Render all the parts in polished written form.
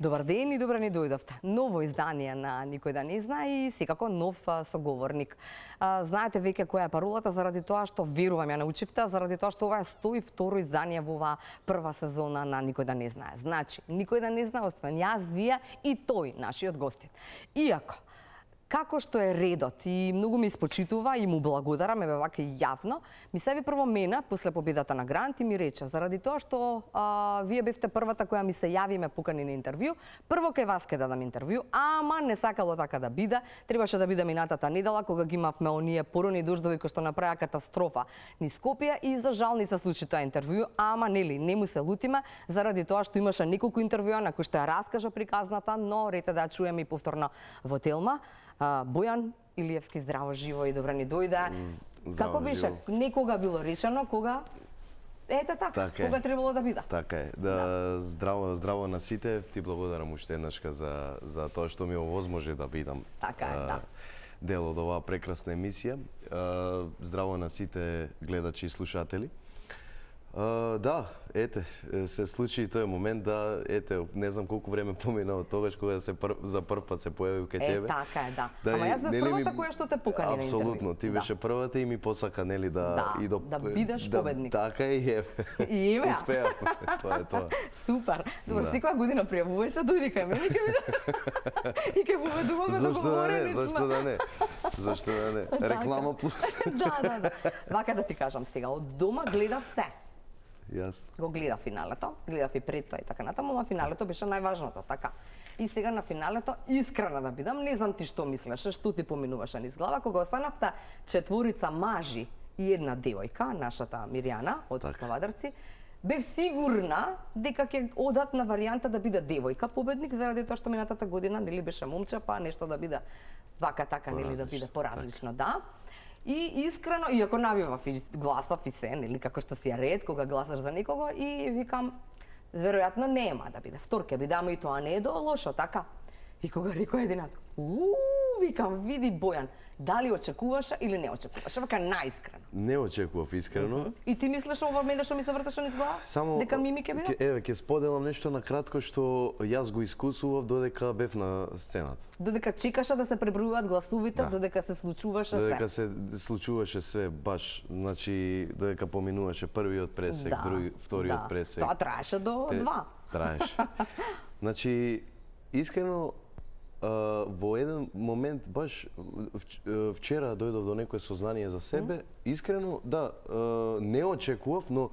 Добар ден и добро ни дојдовте. Ново издание на Никој да не знае и секако нов соговорник. Знаете веќе која е паролата заради тоа што верувам ја научивте, заради тоа што ова е 102 издание во оваа прва сезона на Никој да не знае. Значи, никој да не знае освен јас, вие и тој, нашиот гостин. Иако како што е редот и многу ми испочитува и му благодарам, еве вака и јавно, ми се ви прво мена после победата на Грант и ми рече заради тоа што вие бевте првата која ми се јави ме покани на интервју, прво кај вас ке дадам интервју, ама не сакало така да биде, требаше да биде минатата недела кога ги имавме оние порони дождови кои што направија катастрофа низ Скопје и за жал не се случи тоа интервју, ама нели не му се лутиме заради тоа што имаше неколку интервјуа на кои што ја раскажа приказната, но рете да ја чуеме и повторно во Телма. Бојан Илиевски, здраво, живо и добро ни дојде. Како беше? Некога било речено, кога ете така, кога требало да биде. Така е. Здраво на сите. Ти благодарам уште еднашка за тоа што ми овозможи да бидам. Така е, да. Дел од оваа прекрасна емисија. Здраво на сите гледачи и слушатели. Да, ете, се случи и тој момент да, ете, не знам колку време помина од тогаш кога за прв пат се појавив кај тебе. Така е, да. Ама јас бев првата која што те покани на интервју. Апсолутно, ти беше првата и ми посака, нели, да бидеш победник. Така и е. И еве. Успеав. Тоа е тоа. Супер. Добро, секоја година пријавувај се, дојди кај мене, ќе биде. И ќе победуваме договорени сме. Зашто да не? Реклама плюс. Да. Вака да ти кажам сега, од дома гледав се. Јасно. Го гледав финалето, гледав и пред тоа и така натаму, ама финалето беше најважното, така. И сега на финалето, искрена да бидам, не знам ти што мислеше, што ти поминуваше низ глава, кога останавте четворица мажи и една девојка, нашата Миријана од Кавадарци, бев сигурна дека ќе одат на варијанта да биде девојка победник, заради тоа што минатата година нели беше момче, па нешто да биде вака така, нели да биде поразлично, да. И искрено, иако навивав и гласав и се, нели, како што си е ред, кога гласаш за некого, и викам, веројатно нема да биде втор, ќе биде, ама и тоа не е до лошо, така. И кога рекој единат, викам, види Бојан, дали очекуваше или не очекуваше, вака најискрено. Не очекував искрено. И ти мислиш ова мене што ми се вртеше низ глава? Дека мими ќе биде? Еве, ќе споделам нешто на кратко што јас го искусував додека бев на сцената. Додека чекаше да се пребројуваат гласовите, додека се случуваше се. Додека се случуваше се баш, значи додека поминуваше првиот пресек, вториот пресек. Тоа траеше до 2. Траеше. Значи, искрено во еден момент, баш вчера дојдов до некое сознание за себе, искрено, да, не очекував, но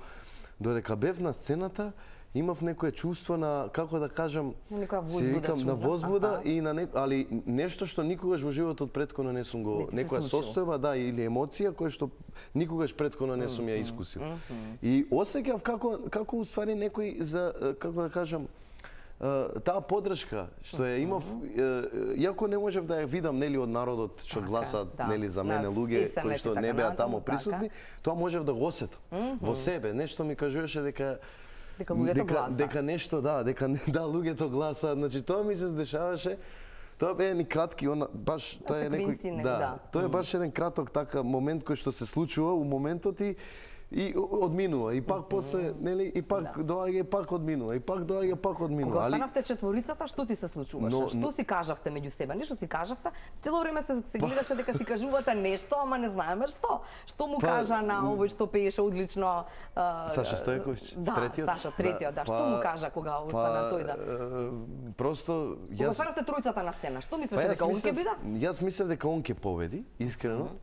додека бев на сцената, имав некое чувство на, како да кажам, на возбуда и на али нешто што никогаш во животот претходно не сум го, некоја состојба, да, или емоција која што никогаш претходно не сум ја искусил. И осеќав како уствари некој за, како да кажам, таа поддршка што ја имав, иако не можев да ја видам, нели, од народот што гласат, нели, за мене луѓе кои што не беа таму присутни, тоа можев да го осетам во себе. Нешто ми кажуваше дека нешто, дека луѓето гласаат, значи тоа ми се дешаваше. Тоа бе еден кратки, баш тоа е некој, тоа е баш еден краток така момент кој што се случува у моментот и одминува, и пак после, нели, и пак доаѓа, и пак одминува, и пак доаѓа, пак одминува. Кога останавте четворицата, што ти се случуваше? Што си кажавте меѓу себе? Нешто си кажавте? Цело време се гледаше дека си кажувате нешто, ама не знаеме што. Што му кажа на овој што пееше одлично? Саша Стојковиќ, третиот? Да, Саша, третиот, да. Што му кажа кога остана тој да? Просто кога останавте тројцата на сцена, што мислеше дека он ќе биде? Јас мислев дека он ќе победи, искрено.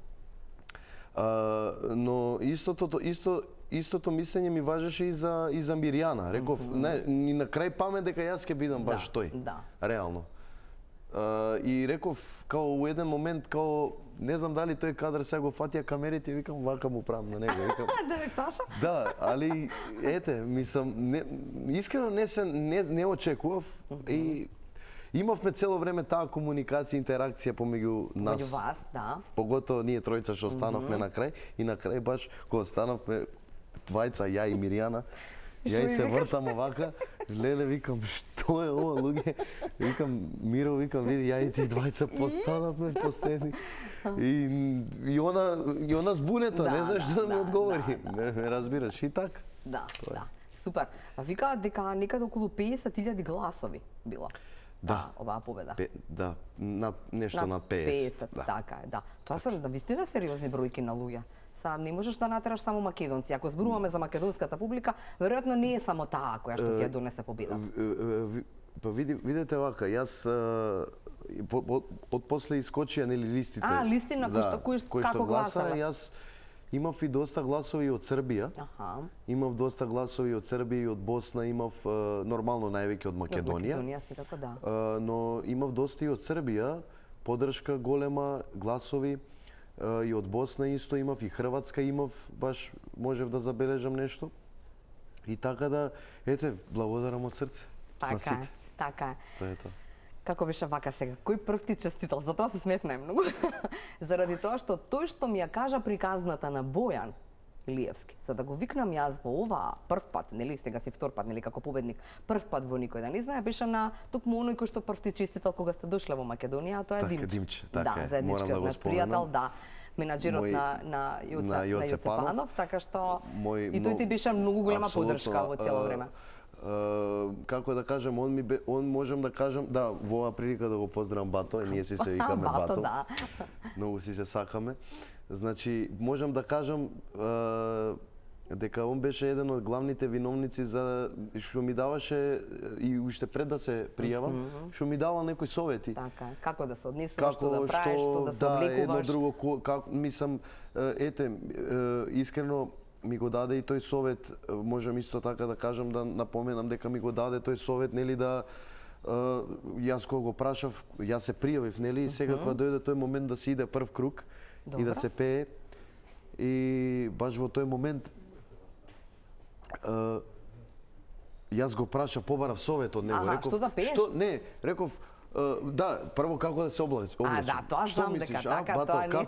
Но истото мислење ми важеше и за Миријана. Реков, и на крај памет дека јас ќе бидам баш тој. Реално. И реков, као у еден момент, као не знам дали тој кадар сега го фатија камерите и викам вака му правам на него. Девек Саша? Да, али ете, искрено не очекував и имавме цело време таа комуникација, интеракција помеѓу нас. Помеѓу вас, да. Поготово ние тројца што останавме на крај и на крај баш кога останавме двајца, ја и Миријана, ја и се вртам овака, леле викам што е ова луѓе? Викам Миро, викам види ја и ти двајца постанавме последни. И она збунета, не знаеш што да ми одговори. Ме разбираш и така. Да, да. Супер. А викаат дека некаде околу 50.000 гласови било. Да. Оваа победа. Да, нешто над 50. Да. Така е, да. Тоа се вистина сериозни бројки на луѓе. Са не можеш да натераш само македонци. Ако зборуваме за македонската публика, веројатно не е само таа која што ти ја донесе победата. Па видете вака, јас од после искочија нели листите. Листи на кој што гласава. Јас имав и доста гласови од Србија. Имав доста гласови од Србија и од Босна, имав нормално највеќе од Македонија. Македонија секако да. Но имав доста и од Србија, поддршка голема, гласови и од Босна исто имав, и Хрватска имав, баш можев да забележам нешто. И така да, ете, благодарам од срце. Така е, така е. Тоа е тоа. Како беше вака сега? Кој прв ти честитал? Затоа се смеев најмногу. Заради тоа што тој што ми ја кажа приказната на Бојан Илиевски, за да го викнам јас во ова прв пат, нели сега си втор пат, нели како победник, прв пат во никој да не знае, беше на токму оној кој што прв ти честитал кога сте дошле во Македонија, тоа е Така, Димче. така Да, е. заедничкиот наш пријател, да. Менаџерот на Јоце Панов, така што и тој ти беше многу голема поддршка во цело време. Како да кажем, он можем да кажем, да, во оваа прилика да го поздравам Бато, ние си се викаме Бато. Да. Многу си се сакаме. Значи, можам да кажам дека он беше еден од главните виновници за што ми даваше и уште пред да се пријавам, што ми давал некои совети. Така, како да се однесуваш, што да правиш, што да се облекуваш. Да, едно друго, како мислам, ете, искрено ми го даде и тој совет, можам исто така да кажам, да напоменам дека ми го даде тој совет, нели, да јас кога го прашав, јас се пријавив, нели, и сега кога дојде тој момент да се иде прв круг и да се пее, и баш во тој момент јас го прашав, побарав совет од него, реков, што да пееш? Не, реков, да, прво како да се облечам. Да, тоа знам дека така, тоа не.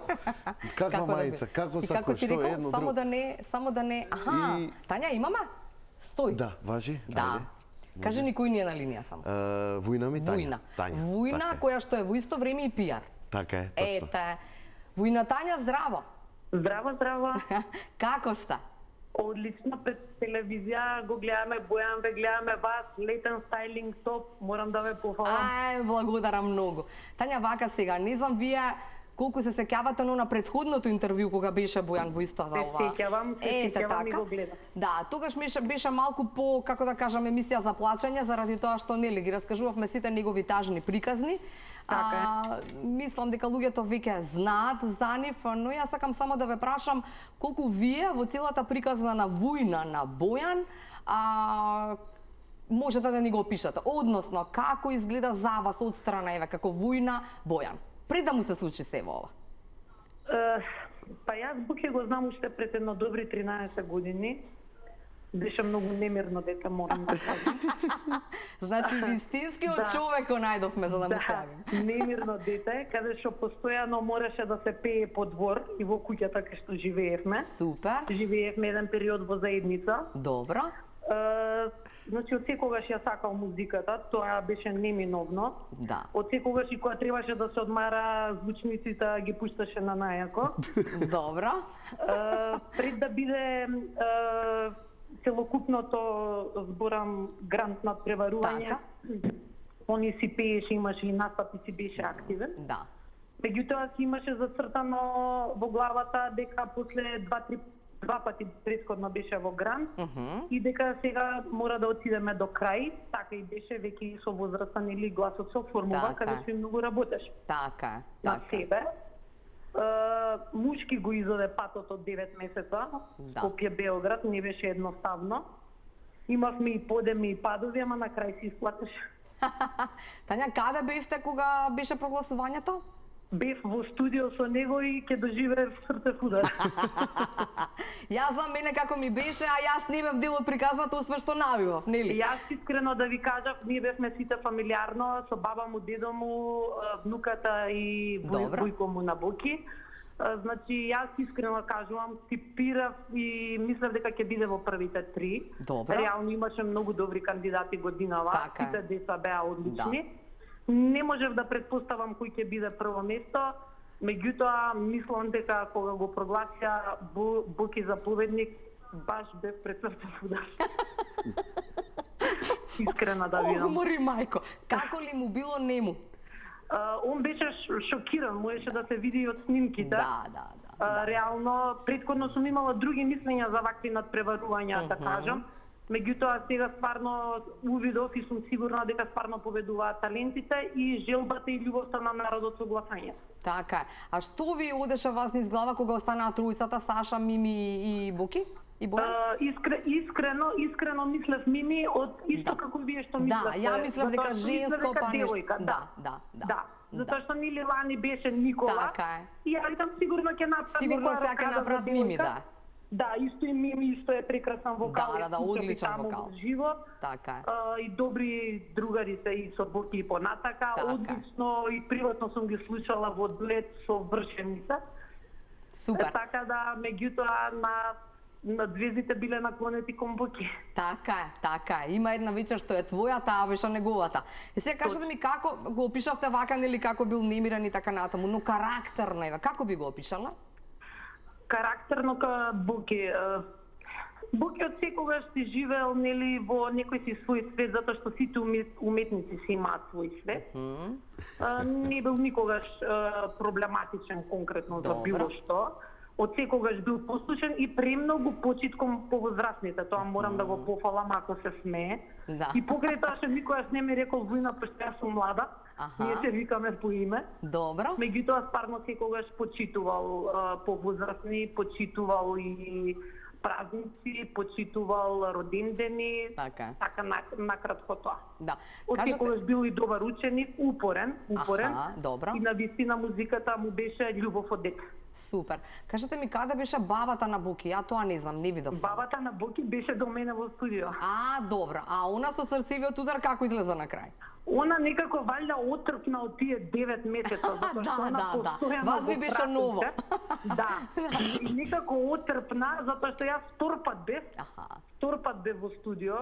Каква мајца, како сакаш, што е едно друго. Само да не, Тања, имаме? Стој. Да, важи. Да. Кажи ни кој ни е на линија само. Вујна ми Тања. Вујна, која што е во исто време и пиар. Така е, точно. Ете, Вујна Тања, здраво. Здраво, здраво. Како сте? Одлично, пред телевизија го гледаме Бојан, ве гледаме вас, летен стайлинг топ, морам да ве пофалам. Благодарам многу. Тања, вака сега, не знам вие колку се сеќавате на претходното интервју кога беше Бојан во исто за ова. Се сеќавам и го гледам. Да, тогаш беше малку по, како да кажам, емисија за плачење, заради тоа што нели ги раскажувавме сите негови тажни приказни. Мислам дека луѓето веќе знаат за нив, но јас сакам само да ве прашам колку вие во целата приказна на Вујна на Бојан можете да ни го опишете, односно како изгледа за вас од страна еве како Вујна Бојан, пред да му се случи се ова. Па јас Буке го знам уште пред едно добри 13 години. Беше многу немирно дете, морам да кажам. Значи, вистинскиот човек го најдовме за да му ставим. Да, немирно дете, каде што постојано мораше да се пее по двор и во куќата кај што живеевме. Супер. Живеевме еден период во заедница. Добро. Значи, од секогаш ја сакал музиката, тоа беше неминовно. Да. Од секогаш и кога требаше да се одмара, звучниците ги пушташе на најако. Добро. Пред да биде целокупното, зборам, грант над преварување. Он си пееше, имаше и настапи, си беше активен. Да. Меѓутоа си имаше зацртано во главата дека после два пати претходно беше во грант и дека сега мора да отидеме до крај. Така и беше, веќе со возраста, нели, гласот се оформува, каде што и многу работеш. Така, на себе. Мушки го изоде патот од 9 месеца, Скопје Београд, не беше едноставно. Имавме и подеми и падови, ама на крај се исплатеше. Тања, каде бевте кога беше прогласувањето? Бев во студио со него и ќе доживеев срцев удар. Јас знам мене како ми беше, а јас не бев дел од приказната, освен што навивав, нели? Јас искрено да ви кажав, ние бевме сите фамилиарно, со баба му, дедо му, внуката и бујко му на Боки. Значи, јас искрено кажувам, типирав и мислев дека ќе биде во првите 3. Добро. Реално имаше многу добри кандидати годинава, сите деца беа одлични. Не можев да претпоставам кој ќе биде прво место, меѓутоа мислам дека кога го прогласија Боки за победник, баш бев прецртав удар. Искрена да видам. Мори мајко, како ли му било нему? Он беше шокиран, можеше да се види и од снимките. Да. Реално, предходно сум имала други мислења за вакви надпреварувања, да кажам. Меѓутоа, сега стварно увидов и сум сигурна дека стварно победуваат талентите и желбата и љубовта на народот со гласање. Така е. А што ви одеше вас низ глава кога останаа тројцата, Саша, Мими и Боки? И Бојан? Искрено мислев Мими од исто како вие што мислевте. Да, ја мислев дека женско па нешто. Да. Затоа што нели лани беше Никола. Така е. И ја видам сигурно ќе направат Сигурно некоја сега ќе рокада направат за Мими, девојка. да. Да, исто и Мими, исто е прекрасен вокал. Да, одличен вокал. Живо. Така е. И добри другари се и со Боки и понатака. Така. Одлично и приватно сум ги слушала во дует со вршеница. Супер. Така да, меѓутоа на звездите биле наклонети кон Боки. Така е. Има една вечер што е твоја, таа беше неговата. И сега кажете ми како го опишавте вака, нели како бил немирен и така натаму, но карактерно е, како би го опишала? Карактерно ка Боки. Боки од секогаш си живеел нели во некој си свој свет, затоа што сите уметници си имаат свој свет. Не бил никогаш проблематичен конкретно за било што. Од секогаш бил послушен и премногу почит кон повозрастните. Тоа морам да го пофалам ако се смее. Да. И покрај тоа што никогаш не ми рекол војна, пошто јас сум млада. Ние се викаме по име. Добро. Меѓутоа стварно секогаш почитувал повозрастни, почитувал и празници, почитувал родендени. Така накратко тоа. Да. Од секогаш бил и добар ученик, упорен. Добро. И навистина музиката му беше љубов од дете. Супер. Кажете ми каде беше бабата на Боки? Ја тоа не знам, не видов. Бабата на Боки беше до мене во студио. Добро. А она со срцевиот удар како излеза на крај? Она некако валјда отрпна од тие 9 месеца, затоа што она постојано Вас ви беше ново. Да. И некако отрпна, затоа што јас втор пат бев во студио,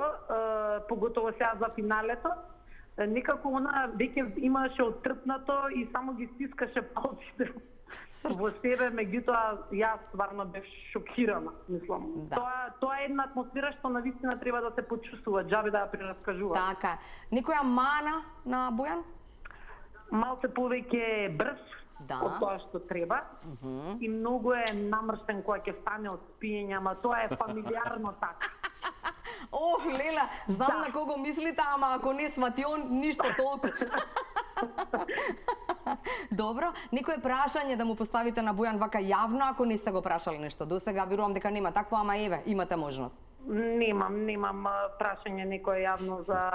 поготово сега за финалето. Некако она веќе имаше отрпнато и само ги стискаше палците во себе, меѓутоа јас стварно бев шокирана, мислам. Тоа е една атмосфера што навистина треба да се почувствува, џабе да ја прераскажува. Така. Некоја мана на Бојан? Малце повеќе брз од тоа што треба. И многу е намрштен кога ќе стане од спиење, ама тоа е фамилиарно така. Ох, Лела, знам на кого мислите, ама ако не свати он, ништо толку. Добро, некое прашање да му поставите на Бојан вака јавно, ако не сте го прашали нешто до сега, верувам дека нема такво, ама еве, имате можност. Немам прашање некое јавно за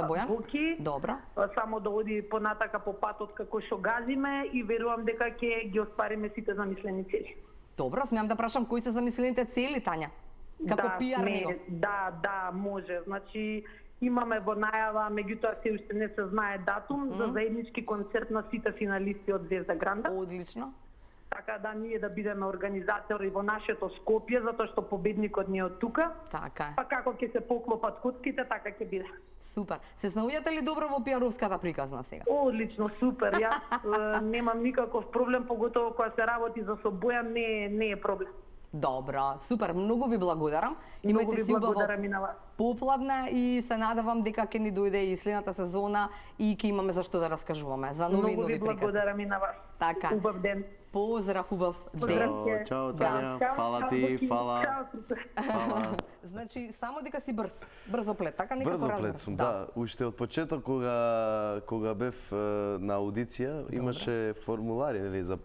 Бојан? Боки. Добро. Само да оди понатака по патот како што газиме и верувам дека ќе ги оствариме сите замислени цели. Добро, смеам да прашам кои се замислените цели, Тања? Како пиар него? Да, може. Значи, имаме во најава, меѓутоа се уште не се знае датум за заеднички концерт на сите финалисти од Звезда Гранда. Одлично. Така да ние да бидеме организатори во нашето Скопје, затоа што победникот ни е од тука. Така е. Па како ќе се поклопат коцките, така ќе биде. Супер. Се снаоѓате ли добро во пиаровската приказна сега? Одлично, супер. Јас немам никаков проблем, поготово кога се работи за со Бојан, не е проблем. Добро, супер, многу ви благодарам. Имајте си убаво попладне и се надевам дека ќе ни дојде и следната сезона и ќе имаме за што да раскажуваме за нови приказни. Многу ви благодарам и на вас. Така. Убав ден. Поздрав, убав ден. Чао, Тања. Фала ти, фала. Значи, само дека си брзоплет, така некако разбрав. Брзоплет сум, да. Уште од почеток кога бев на аудиција, имаше формулари, нели, за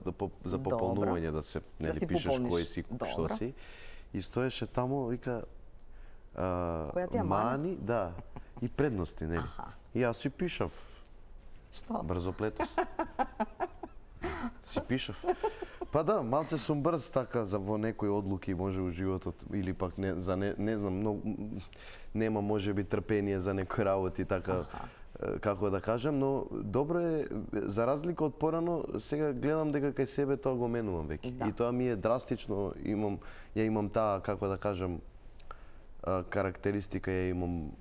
пополнување да се, нели, пишеш кој си, што си. И стоеше таму, вика, мани, да, и предности, нели. И јас си пишав. Што? Брзоплетост. Си пишав. Па да, малце сум брз така за во некои одлуки може у животот или пак не знам, но нема можеби трпение за некои работи така како да кажам, но добро е за разлика од порано, сега гледам дека кај себе тоа го менувам веќе. И тоа ми е драстично, имам таа како да кажам карактеристика ја имам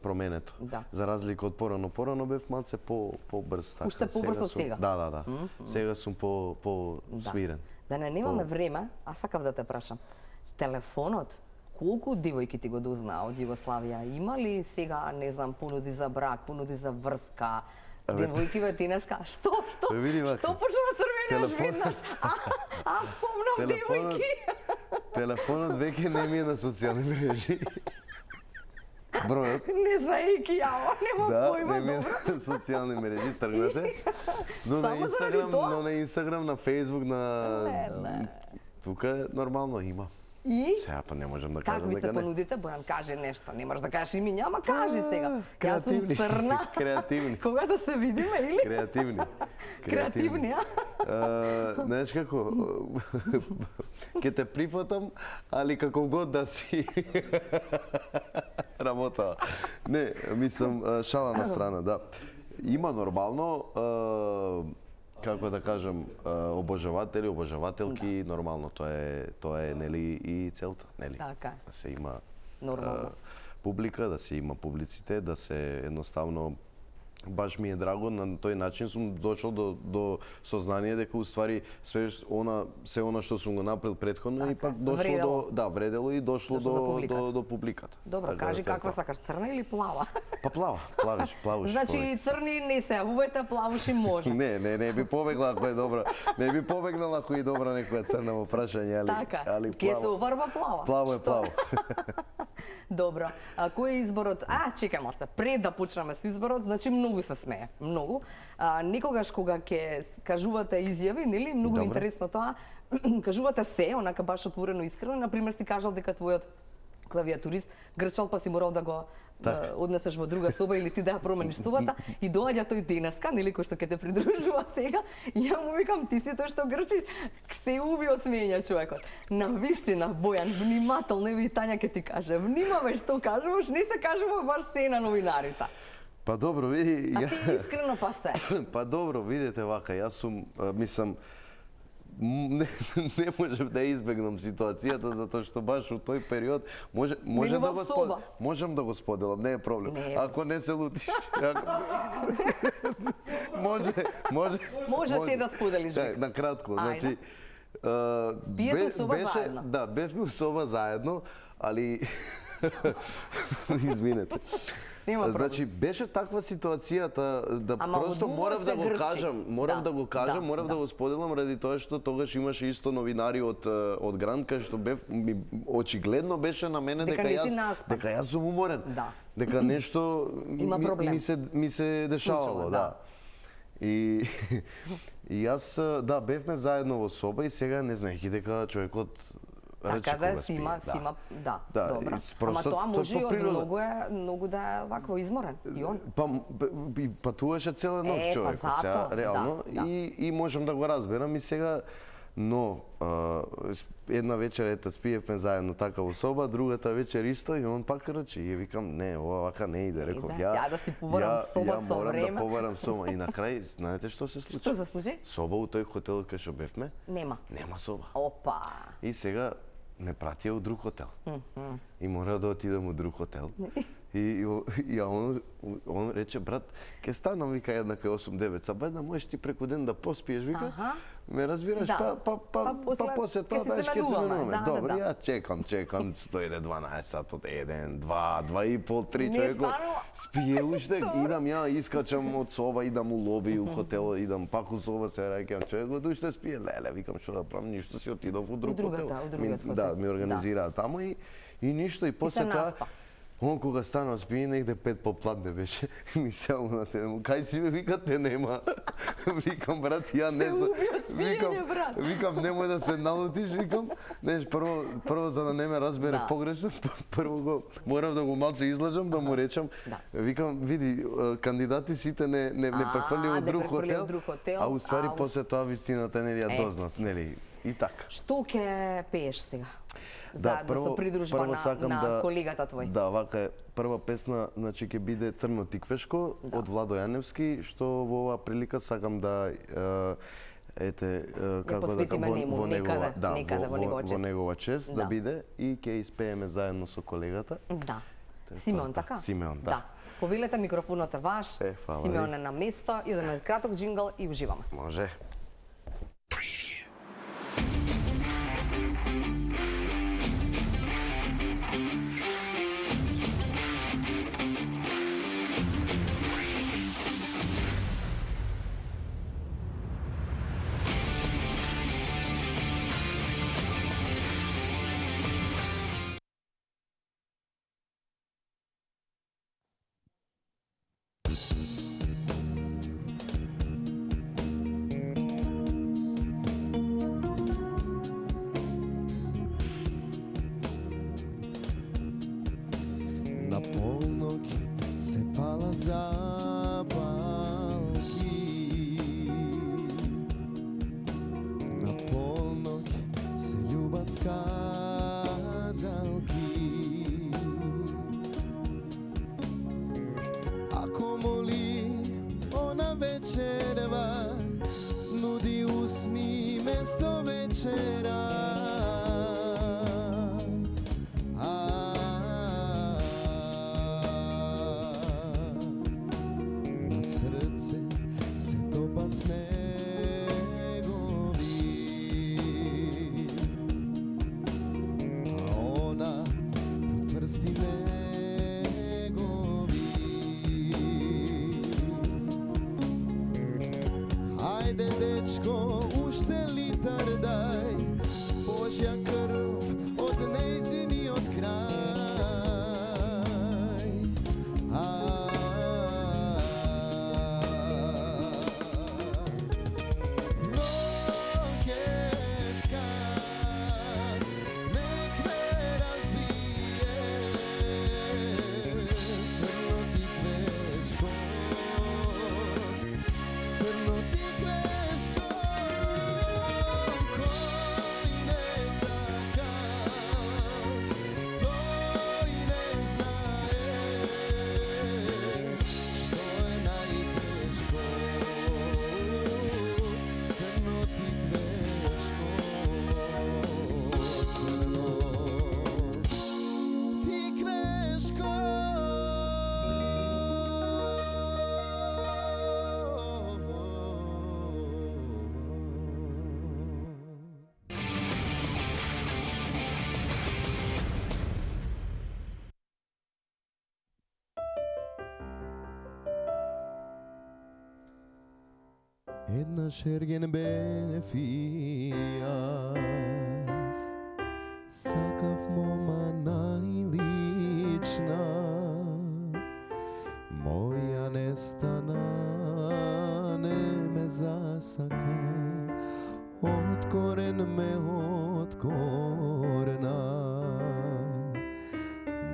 променето. За разлика од порано. Порано бев малце по-брз. Уште побрз од сега? Да. Сега сум по-смирен. Да не немаме време, а сакав да те прашам. Телефонот Колку девојки ти го дознаа од Југославија? Има ли сега, не знам, понуди за брак, понуди за врска? Девојки ве денеска, што почна да црвенеш веднаш? Спомнам девојки. Телефонот веќе не ми е на социјални мрежи. Бројот. Не знаејќи јаво, нема појма, не ми е на социјални мрежи, тргнете. Но на Инстаграм, на Фейсбук, на... Тука е нормално, има. И? Сега па не можам да кажам Како ми се понудите? Бојан, кажи нешто. Не можеш да кажеш имиња, ама кажи сега. Јас сум црна. Креативни. Кога да се видиме, или? Креативни. Креативни, Знаеш како? Ке те прифатам, али како год да си работа. Не, мислам, шала на страна, да. Има нормално, како да кажам, обожаватели, обожавателки, нормално, тоа е нели и целта, нели? Така. Да се има публика, да се има публицитет, да се едноставно баш ми е драго, на тој начин сум дошол до сознание дека уствари се она што сум го направил претходно и пак дошло вредело и дошло до публиката. Добро, кажи каква сакаш, црна или плава? Па плавиш. Значи црни не се, увете плавуши може. Не би побегла ако е добра. Не би побегнала ако е добра некоја црна во прашање, али плава. Ке се уврба плава? Плаво е плаво. Добро. Кој е изборот? Чекај малце. Пред да почнеме со изборот, значи многу се смее. Многу. Некогаш кога ќе кажувате изјави, нели? Многу интересно тоа. Кажувате се, онака баш отворено, искрено. Например, си кажал дека твојот клавиатурист грчал, па си морал да го однесеш во друга соба или ти да ја промениш собата и доаѓа тој денеска, нели, кој што ќе те придружува сега, и ја му викам, ти си тој што грчиш, се уби од смеење човекот. На вистина, Бојан, внимателно, еви Тања ќе ти каже, внимавај што кажуваш, не се кажува баш се на новинарите. Па добро, види... А ти искрено па се. Па добро, видите вака, јас сум, мислам, не можам да избегнам ситуацијата затоа што баш во тој период можам да го споделам, не е проблем. Ако не се лутиш. Може се да споделиш. На кратко, значи спиете у соба заедно. Да, бевме у соба заедно, али извинете. Значи беше таква ситуацијата да просто морав да го кажам, морав да го споделам ради тоа што тогаш имаше исто новинари од Гранд кај што бев очигледно беше на мене дека јас сум уморен. Дека нешто ми се дешавало, да. И јас бевме заедно во соба и сега не знаејќи дека човекот така да си има, добро. Ама тоа може и од многу да е вакво изморен, и он. Па патуваше цела ноќ човек, реално, и можам да го разберам и сега, но една вечер ете спиевме заедно така во соба, другата вечер исто и он пак рече и викам не, ова вака не иде, реков ја да си побарам соба со време. Ја морам да побарам соба и на крај знаете што се случи? Што се случи? Соба у тој хотел кај што бевме. Нема соба. Опа. И сега ме пратија у друг хотел. И мора да отидам у друг хотел. И он рече, брат, ке станам, вика, една кај 8-9 сабајна, можеш ти преку ден да поспиеш, вика, ме разбираш, па после тоа даеш ке се менуваме. Добро, ја чекам, стојде 12 сатот, 1, 2, 2,5, 3 човекот, спие уште, идам ја, искачам од соба, идам у лоби, у хотел, идам пак у соба, се раќам, човекот уште спие, леле, викам, што да правам, ништо си отидов у друг хотел. Да, ми организираа таму и ништо, и после тоа, он кога станал спие, негде 5 попладне беше, ми сел на телефон, кај си ме, вика, те нема. Викам, брат, ја не сум. Викам, немој да се налутиш, викам, знаеш, прво за да не ме разбере погрешно, прво морав да го малце излажам, да му речам. Викам, види, кандидати сите не префрли во друг хотел, а уствари после тоа вистината нели ја дознав, нели? И така. Што ќе пееш сега? Заедно со придружба на колегата твој. Да, вака е прва песна, значи ќе биде Црно тиквешко од Владо Јаневски, што во оваа прилика сакам да како да во негова чест да биде и ќе испееме заедно со колегата. Да. Симеон, така? Симеон, да. Повелете, микрофонот е ваш. Симеон е на место, идеме краток джингл и уживаме. Може. запалки. На полноќ се љубат сказалки. Ако моли она вечерва, нуди усни место вечера. На срце се топат снегови, а она под прсти негови. Ајде дечко, уште литар дај, Божја крв од нејзиниот крај. Ноќеска, нек ме разбие, црно тиквешко, црно тиквешко. Кој не сака, тој не знае што е најтешко. Црно тиквешко, црно тиквешко. Еднаш ерген бев и јас, сакав мома најлична, моја не стана, не ме засака, од корен ме откорна.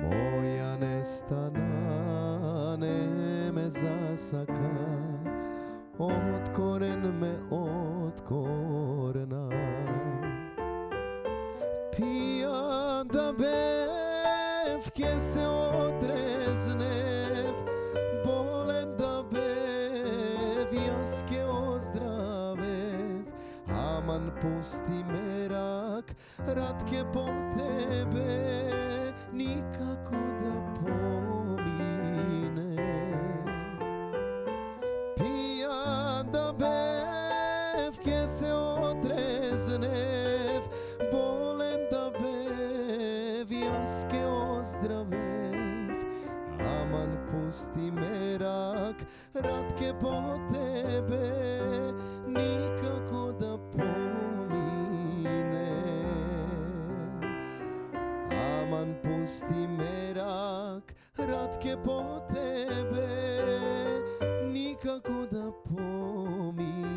Моја не стана, не ме засака, од корен ме откорна. Пијан да бев, ке се отрезнев, болен да бев, јас ке оздравев. Аман пусти ме рак, рад ке по тебе, никако да помине. Пијан да бев, ке се отрезнев, болен да бев, јас ке оздравев. Аман пусти ме рак, рад ке по тебе, никако да помине. Аман пусти ме рак, рад ке по тебе, никако да помине.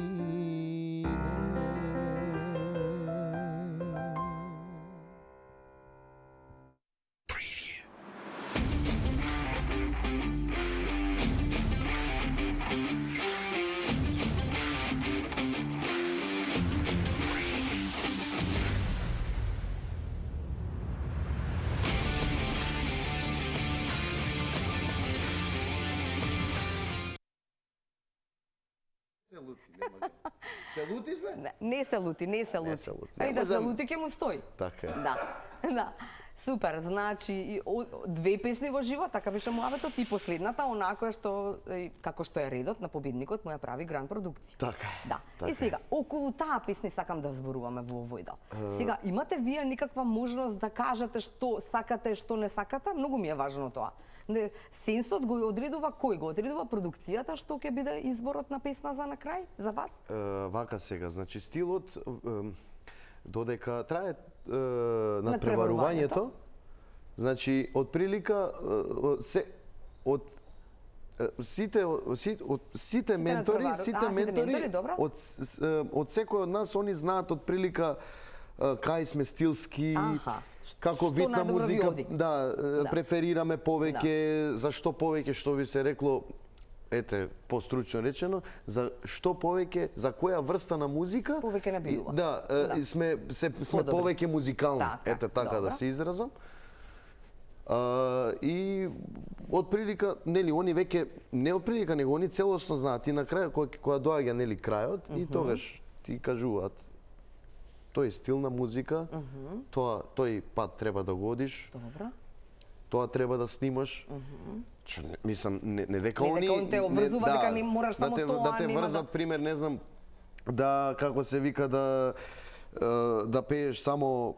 Се лутиш, бе? Не се лути, не се лути. се лути. Ај Не да се можам- лути ќе му стои. Така е. Да. Да. Супер, значи и две песни во живот, така беше муабетот и последната онака што како што е редот на победникот му ја прави гран продукција. Така е. Да. Така И сега околу таа песни сакам да зборуваме во овој дел. Сега имате вие никаква можност да кажете што сакате, што не сакате? Многу ми е важно тоа. Сенсот го одредува кој? Го одредува продукцијата што ќе биде изборот на песна за на крај за вас? Вака сега, значи стилот додека трае Надпреварувањето. надпреварувањето, значи од прилика сите ментори, добро. од секој од нас они знаат од прилика кај сме стилски, како Што вид на најдобро ви музика, оди. преферираме повеќе, зашто повеќе, што би се рекло, ете, постручно речено, за што повеќе, за која врста на музика... Повеќе не билува. Да, сме повеќе музикални, ете така да се изразам. И од прилика, нели, они веќе, не од прилика, него они целосно знаат. И на крај, кога доаѓа, нели, крајот, и тогаш ти кажуваат, тој стил на музика, тој пат треба да го одиш. Добро. Тоа треба да снимаш. Мислам, не дека они... Не дека он те обврзува, дека не мораш само тоа, да те врзат, пример, не знам, да, како се вика, да пееш само,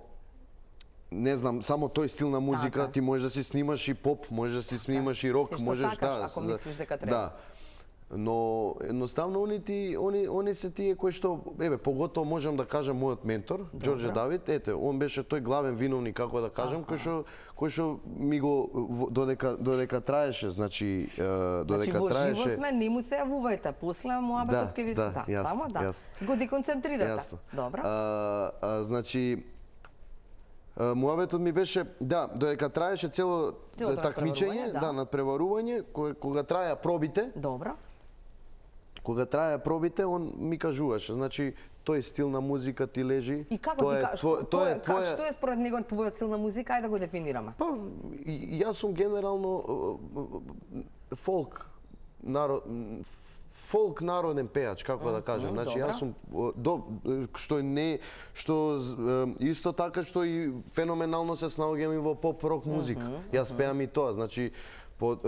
не знам, само тој стил на музика, ти можеш да си снимаш и поп, можеш да си снимаш и рок, можеш да... ако мислиш дека треба. Да. Но едноставно они се тие кои што, поготово можам да кажам мојот ментор, Ѓорѓе Давид, он беше тој главен виновник, како да кажам, кој што ми го додека траеше, значи додека во траеше. живо сме, не му се јавувајте, после муабетот ќе ви се само го деконцентрирате. Добро. Значи муабетот ми беше, додека траеше цело такмичење, надпреварување, кога траја пробите. Добро. Кога траја пробите, он ми кажуваше, значи тој стил на музика ти лежи. И како ти кажеш, што е според него твојот стил на музика, ајде да го дефинираме. Па, јас сум генерално фолк народен пеач, како да кажем. Значи јас сум што исто така што и феноменално се снаоѓам и во поп рок музика. Јас пеам и тоа, значи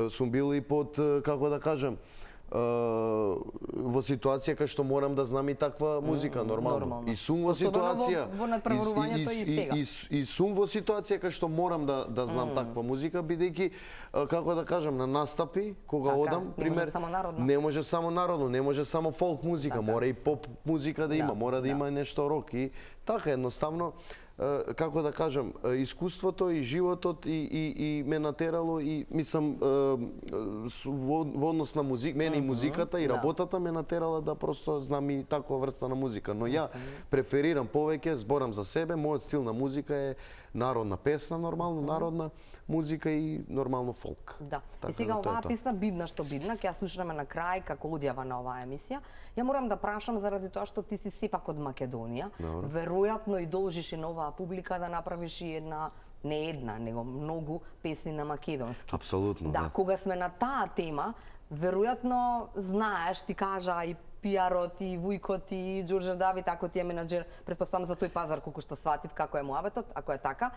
сум бил и под, како да кажем, во ситуација кај што морам да знам и таква музика, нормално. И сум во ситуација во надпреварувањето и сега. И сум во ситуација кај што морам да знам таква музика, бидејќи, како да кажам, на настапи, кога одам, пример, не може само народно, не може само фолк музика, мора и поп музика да има, мора да има нешто рок. И така, едноставно, како да кажам, искуството и животот и ме натерало и мислам во однос на музика, мене и музиката и работата ме натерала да просто знам и таква врста на музика, но ја преферирам повеќе, зборам за себе, мојот стил на музика е народна песна, нормално народна музика и нормално фолк. Да. И сега оваа песна бидна што бидна, ќе ја слушаме на крај како одјава на оваа емисија. Ја морам да прашам заради тоа што ти си сепак од Македонија. Веројатно и должиш и на оваа публика да направиш и не една, него многу песни на македонски. Апсолутно, да. Кога сме на таа тема, веројатно знаеш, ти кажа и пиарот, и Вујкот, и Ѓорѓе Давид, ако ти е менаџер, претпоставам за тој пазар, колку што сватив како е муабетот, ако е така,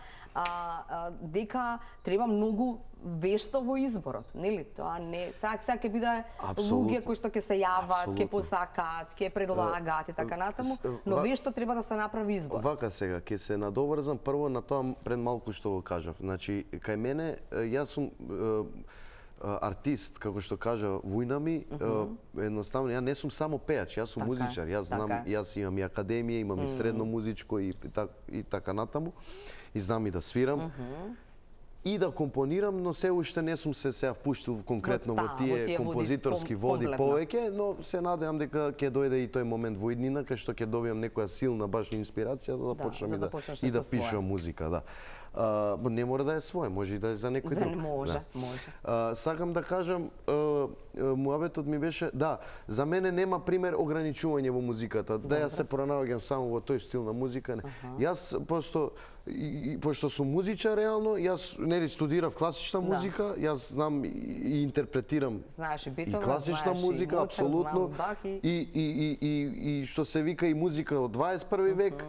дека треба многу вешто во изборот, нели? Тоа не, сега ќе биде луѓе кои што ќе се јават, ќе посакаат, ќе предлагаат и така натаму, но вешто треба да се направи избор. Вака сега, ќе се надоврзам прво на тоа пред малку што го кажав. Значи, кај мене, јас сум артист, како што кажа Вујна ми, едноставно, ја не сум само пеач, јас сум музичар, јас знам, јас имам и академија, имам и средно музичко и така натаму, и знам и да свирам, и да компонирам, но се уште не сум се сега впуштил конкретно во тие композиторски води повеќе, но се надевам дека ќе дојде и тој момент во иднина, кај што ќе добијам некоја силна баш инспирација да почнам и да пишам музика, да. Не мора да е свој, може и да е за некој друг. Може. Сакам да кажам, муабетот ми беше, за мене нема пример ограничување во музиката, да ја се пронаоѓам само во тој стил на музика. Јас пошто сум музичар реално, јас нели студирав класична музика, јас знам и интерпретирам и класична музика, апсолутно, и што се вика и музика од 21 век.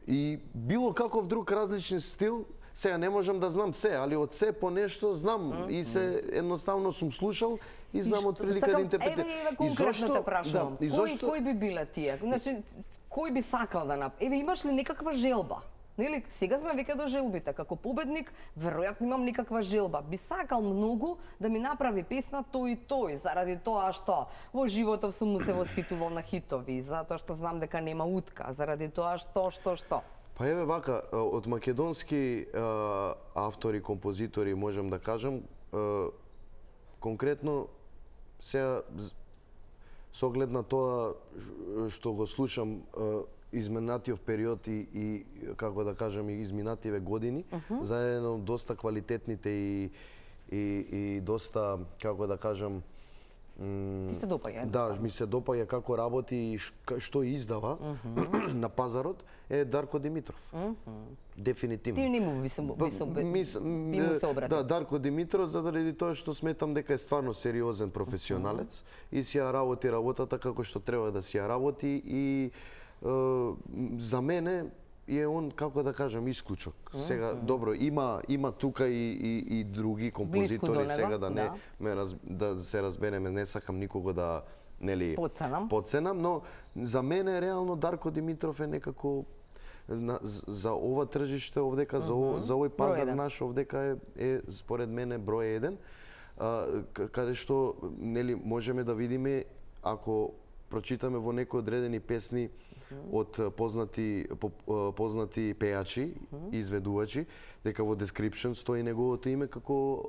И било каков друг различен стил, сега не можам да знам се, али од се по нешто знам и се едноставно сум слушал и знам од прилика да интерпретирам. Еве конкретно те прашувам, кој би била тие? Значи, кој би сакал да направи? Имаш ли некаква желба? Нели, сега сме веќе до желбите. Како победник, веројатно имам некаква желба. Би сакал многу да ми направи песна тој и тој, заради тоа што во животов сум му се восхитувал на хитови, затоа што знам дека нема утка, заради тоа што. Па еве вака, од македонски автори, композитори, можам да кажам, конкретно сега со оглед на тоа што го слушам изминатиот период и како да кажам и изминативе години, заедно доста квалитетните и доста, како да кажам, Ти се допаѓа? Да, ми се допаѓа како работи и што издава на пазарот е Дарко Димитров. Дефинитивно. Ти не му би се обратил? Да, Дарко Димитров, заради тоа што сметам дека е стварно сериозен професионалец и си ја работи работата како што треба да си ја работи и за мене е он, како да кажам, исклучок. Сега, добро, има тука и други композитори, сега да се разбереме, не сакам никого да подценам, но за мене реално Дарко Димитров е некако за ова тржиште овдека, за овој пазар наш овдека е според мене број 1, каде што можеме да видиме, ако прочитаме во некои одредени песни од познати пејачи, изведувачи, дека во description стои неговото име како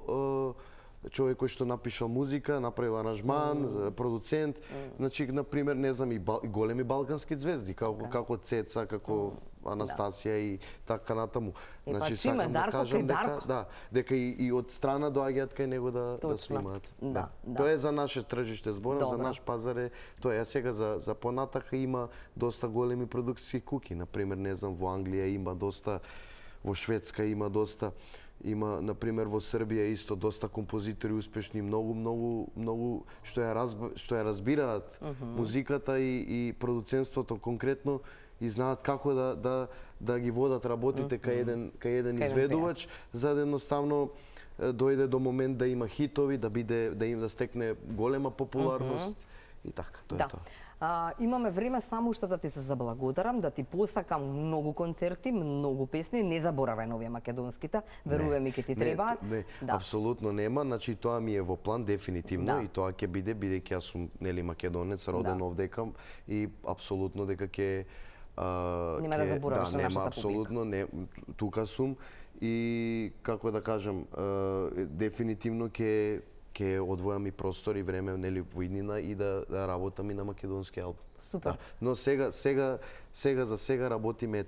човек кој што напишал музика, направил аранжман, продуцент, значи, например, не знам, и големи балкански звезди, како Цеца, како Анастасија и така натаму. Значи, сакам да кажам дека и од страна доаѓаат кај него да снимаат. Тоа е за наше тржиште зборам, за наш пазар е тоа. А сега за понатака има доста големи продукцијски куки, например, не знам, во Англија има доста, во Шведска има доста. Има, например, во Србија исто доста композитори успешни, многу што ја разбираат музиката и продуцентството конкретно и знаат како да ги водат работите кај еден изведувач, за да едноставно дојде до момент да има хитови, да стекне голема популарност и така, тоа е тоа. Имаме време само уште да ти се заблагодарам, да ти посакам многу концерти, многу песни, не заборавај на овие македонските, верувам и ќе ти требаат. Не, апсолутно нема, значи тоа ми е во план дефинитивно и тоа ќе биде, бидејќи јас сум македонец, роден овдека и апсолутно дека ќе нема да забораваш на нашата апсолутно не, тука сум и како да кажам, дефинитивно ќе одвојам и простор и време во иднина и да работам и на македонски албум. Супер. Но за сега работиме,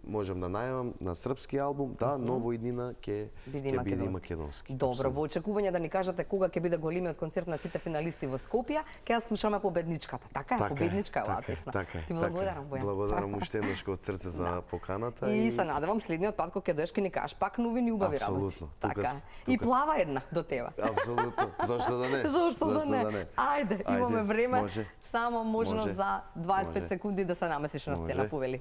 можам да најавам на српски албум, но во иднина ќе биде македонски. Добро, во очекување да ни кажете кога ќе биде големиот концерт на сите финалисти во Скопје, ќе ја слушаме Победничката. Така е, Победничка е оваа песна. Ти благодарам, Бојан. Благодарам уште еднаш од срце за поканата и се надевам следниот пат кога ќе доеш ќе ни кажеш пак новини убави работи. Апсолутно. Така. И плава една до тебе. Апсолутно. Зошто да не? Зошто да не? Ајде, имаме време. Само можност за 25 секунди да се намесиш на сцена, повели.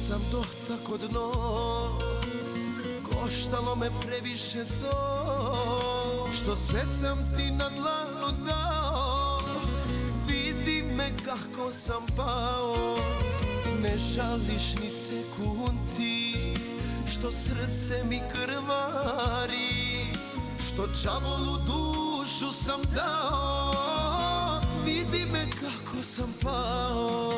Sam do tako dno, koštalo me previše to, što sve sam ti na dlanu dao. Vidi me kako sam pao, ne žališ ni sekundi, što srce mi krvari, što đavolu dušu sam dao. Vidi me kako sam pao,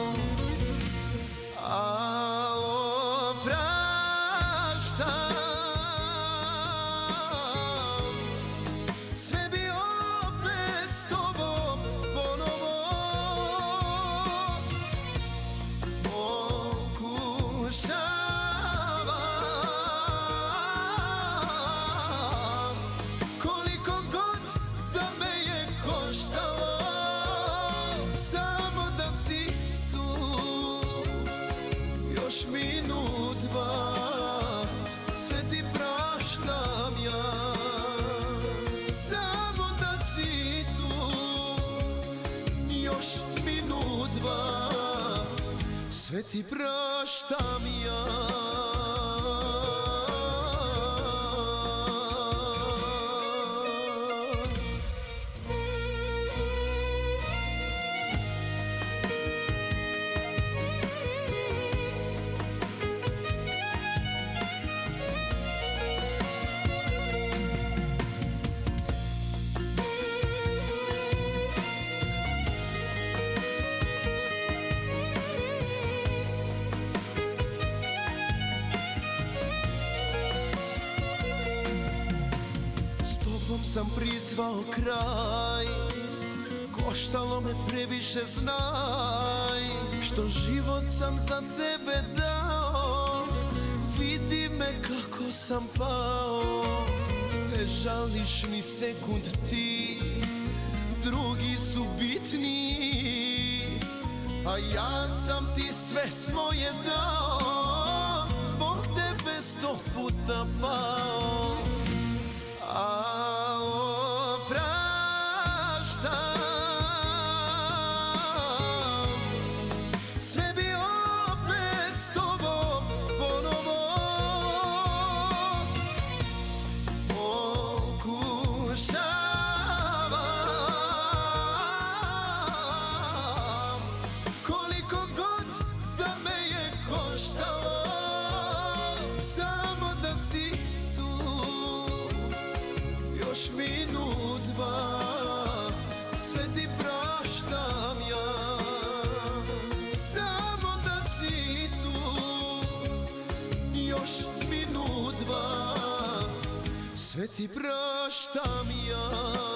sve ti praštam ja. Sam prizvao kraj, koštalo me previše, znaj, što život sam za tebe dao, vidi me kako sam pao, ne žališ ni sekund ti, drugi su bitni, a ja sam ti sve svoje dao, zbog tebe 100 puta pao. Sve bi opet s tobom ponovo pokušavam, koliko god da me je koštalo, samo da si tu još minut, dva, sve ti praštam ja. Samo da si tu još minut, dva, sve ti praštam ja.